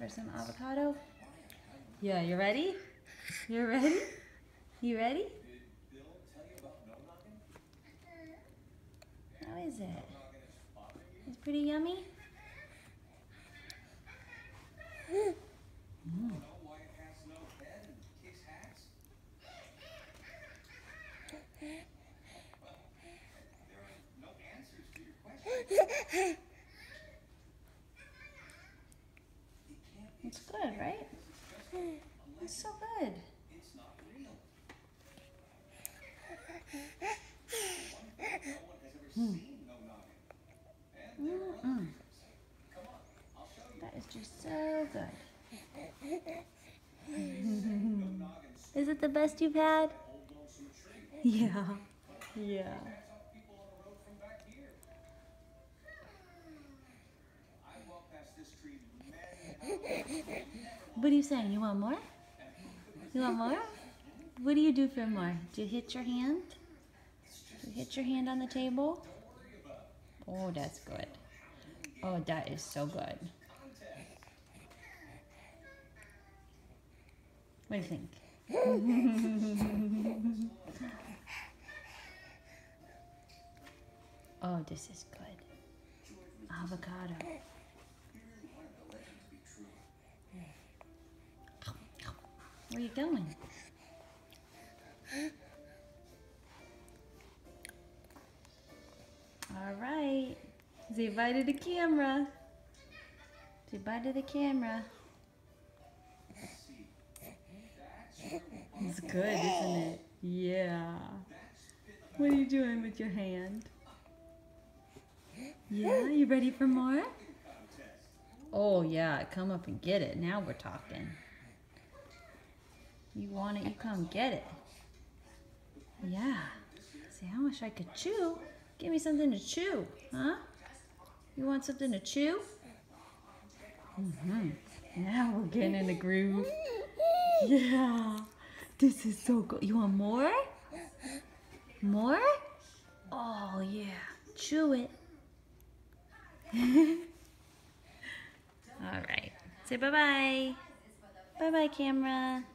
for some avocado? Yeah, you ready? You ready? You ready? How is it? It's pretty yummy? Mm. It's good, right? It's so good. Mm. Mm-mm. That is just so good. Is it the best you've had? Yeah. Yeah. What are you saying? You want more? You want more? What do you do for more? Do you hit your hand? Do you hit your hand on the table? Oh, that's good. Oh, that is so good. What do you think? Oh, this is good. Avocado. Where are you going? All right. Say bye to the camera. Say bye to the camera. It's good, isn't it? Yeah. What are you doing with your hand? Yeah, you ready for more? Oh yeah, come up and get it. Now we're talking. You want it, you come get it. Yeah. See, I wish I could chew. Give me something to chew, huh? You want something to chew? Mm-hmm. Now we're getting in the groove. Yeah. This is so good. You want more? More? Oh, yeah. Chew it. All right. Say bye-bye. Bye-bye, camera.